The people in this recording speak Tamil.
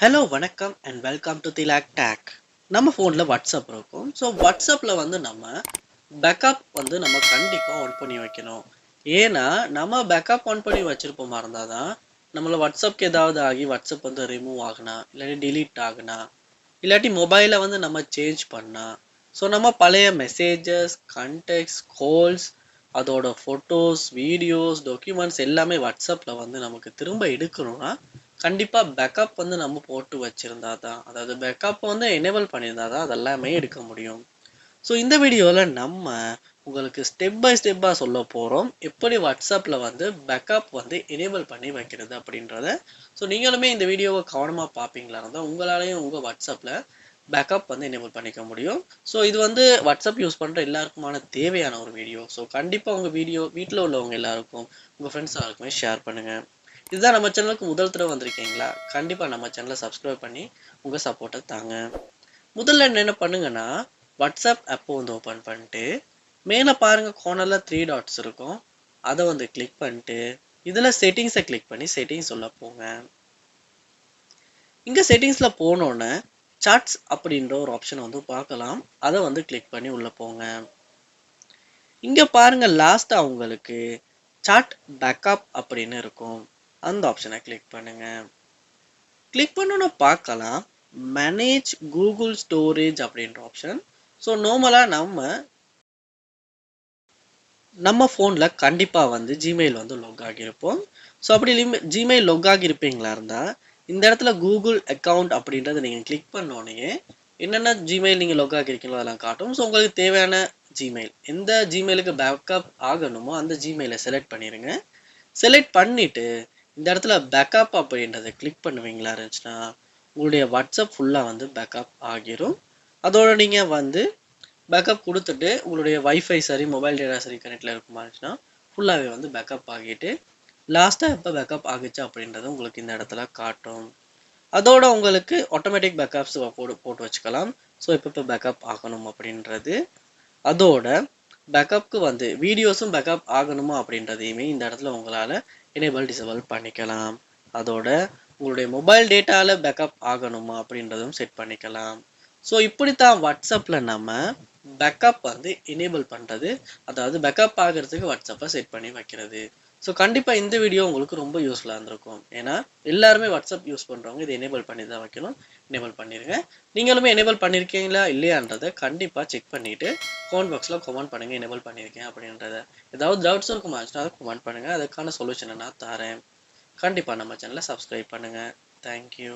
ஹலோ வணக்கம் and welcome to Thilak take. நம்ம ஃபோனில் வாட்ஸ்அப் இருக்கும். ஸோ வாட்ஸ்அப்பில் வந்து நம்ம பேக்கப் வந்து நம்ம கண்டிப்பாக ஆன் பண்ணி வைக்கணும். ஏன்னா நம்ம பேக்கப் ஆன் பண்ணி வச்சுருப்போமா இருந்தால் தான் நம்மளை வாட்ஸ்அப்க்கு ஏதாவது ஆகி வாட்ஸ்அப் வந்து ரிமூவ் ஆகுனா இல்லாட்டி டிலீட் ஆகுனா இல்லாட்டி மொபைலை வந்து நம்ம சேஞ்ச் பண்ணா ஸோ நம்ம பழைய மெசேஜஸ் கண்டெக்ட்ஸ் கால்ஸ் அதோட ஃபோட்டோஸ் வீடியோஸ் டாக்குமெண்ட்ஸ் எல்லாமே வாட்ஸ்அப்பில் வந்து நமக்கு திரும்ப எடுக்கணும்னா கண்டிப்பாக பேக்கப் வந்து நம்ம போட்டு வச்சுருந்தா தான், அதாவது பேக்கப் வந்து எனேபிள் பண்ணியிருந்தா தான் அதெல்லாமே எடுக்க முடியும். ஸோ இந்த வீடியோவில் நம்ம உங்களுக்கு ஸ்டெப் பை ஸ்டெப்பாக சொல்ல போகிறோம் எப்படி வாட்ஸ்அப்பில் வந்து பேக்கப் வந்து எனேபிள் பண்ணி வைக்கிறது அப்படின்றத. ஸோ நீங்களுமே இந்த வீடியோவை கவனமாக பார்ப்பீங்களா இருந்தால் உங்களாலேயும் உங்கள் வாட்ஸ்அப்பில் பேக்கப் வந்து எனேபிள் பண்ணிக்க முடியும். ஸோ இது வந்து வாட்ஸ்அப் யூஸ் பண்ணுற எல்லாருக்குமான தேவையான ஒரு வீடியோ. ஸோ கண்டிப்பாக உங்கள் வீடியோ வீட்டில் உள்ளவங்க எல்லாருக்கும் உங்கள் ஃப்ரெண்ட்ஸ் எல்லாருக்குமே ஷேர் பண்ணுங்கள். இதுதான் நம்ம சேனலுக்கு முதல் தடவை வந்திருக்கீங்களா, கண்டிப்பாக நம்ம சேனலை சப்ஸ்கிரைப் பண்ணி உங்கள் சப்போர்ட்டை தாங்க. முதல்ல என்ன பண்ணுங்கன்னா வாட்ஸ்அப் ஆப்பை வந்து ஓப்பன் பண்ணிட்டு மேலே பாருங்கள் கார்னரில் 3 டாட்ஸ் இருக்கும், அதை வந்து கிளிக் பண்ணிட்டு இதில் செட்டிங்ஸை கிளிக் பண்ணி செட்டிங்ஸ் உள்ள போங்க. இங்கே செட்டிங்ஸில் போனோன்னே சாட்ஸ் அப்படின்ற ஒரு ஆப்ஷன் வந்து பார்க்கலாம், அதை வந்து கிளிக் பண்ணி உள்ளே போங்க. இங்கே பாருங்கள் லாஸ்ட்டாக உங்களுக்கு சாட் பேக்கப் அப்படின்னு இருக்கும், அந்த ஆப்ஷனை கிளிக் பண்ணுங்க. கிளிக் பண்ணோன்னு பார்க்கலாம் மேனேஜ் கூகுள் ஸ்டோரேஜ் அப்படின்ற ஆப்ஷன். ஸோ நார்மலாக நம்ம ஃபோனில் கண்டிப்பாக வந்து ஜிமெயில் வந்து லொக் ஆகியிருப்போம். ஸோ அப்படி ஜிமெயில் லொக் ஆகியிருப்பீங்களா இருந்தால் இந்த இடத்துல கூகுள் அக்கௌண்ட் அப்படின்றத நீங்கள் கிளிக் பண்ணோன்னே என்னென்ன ஜிமெயில் நீங்கள் லொக் ஆகியிருக்கீங்களோ அதெல்லாம் காட்டும். ஸோ உங்களுக்கு தேவையான ஜிமெயில் எந்த ஜிமெயிலுக்கு பேக்கப் ஆகணுமோ அந்த ஜிமெயிலை செலக்ட் பண்ணிடுங்க. செலக்ட் பண்ணிவிட்டு இந்த இடத்துல பேக்கப் அப்படின்றத கிளிக் பண்ணுவீங்களா இருந்துச்சுன்னா உங்களுடைய வாட்ஸ்அப் ஃபுல்லாக வந்து பேக்கப் ஆகிரும். அதோடு நீங்கள் வந்து பேக்கப் கொடுத்துட்டு உங்களுடைய வைஃபை சரி மொபைல் டேட்டா சரி கனெக்டில் இருக்குமா இருந்துச்சுன்னா ஃபுல்லாகவே வந்து பேக்கப் ஆகிட்டு லாஸ்ட்டாக எப்போ பேக்கப் ஆகிச்சு அப்படின்றது உங்களுக்கு இந்த இடத்துல காட்டும். அதோட உங்களுக்கு ஆட்டோமேட்டிக் பேக்கப்ஸ் போட்டு வச்சுக்கலாம். ஸோ எப்போ பேக்கப் ஆகணும் அப்படின்றது. அதோட பேக்கப்புக்கு வந்து வீடியோஸும் பேக்கப் ஆகணுமா அப்படின்றதையுமே இந்த இடத்துல உங்களால் எனேபிள் டிசேபிள் பண்ணிக்கலாம். அதோட உங்களுடைய மொபைல் டேட்டாவில் பேக்கப் ஆகணுமா அப்படின்றதும் செட் பண்ணிக்கலாம். ஸோ இப்படித்தான் வாட்ஸ்அப்பில் நம்ம பேக்கப் வந்து எனேபிள் பண்ணுறது, அதாவது பேக்கப் ஆகிறதுக்கு வாட்ஸ்அப்பை செட் பண்ணி வைக்கிறது. ஸோ கண்டிப்பாக இந்த வீடியோ உங்களுக்கு ரொம்ப யூஸ்ஃபுல்லாக இருந்திருக்கும். ஏன்னா எல்லாருமே வாட்ஸ்அப் யூஸ் பண்ணுறவங்க இதை எனேபிள் பண்ணி தான் வைக்கணும். எனேபிள் பண்ணிடுங்க. நீங்களுமே எனேபிள் பண்ணியிருக்கீங்களா இல்லையான்றதை கண்டிப்பாக செக் பண்ணிவிட்டு கமெண்ட் பாக்ஸில் கமெண்ட் பண்ணுங்கள் எனேபிள் பண்ணியிருக்கேன் அப்படின்றத. ஏதாவது டவுட்ஸ் இருக்குமா அதை கமெண்ட் பண்ணுங்கள், அதுக்கான சொல்யூஷனை நான் தரேன். கண்டிப்பாக நம்ம சேனலை சப்ஸ்கிரைப் பண்ணுங்கள். தேங்க்யூ.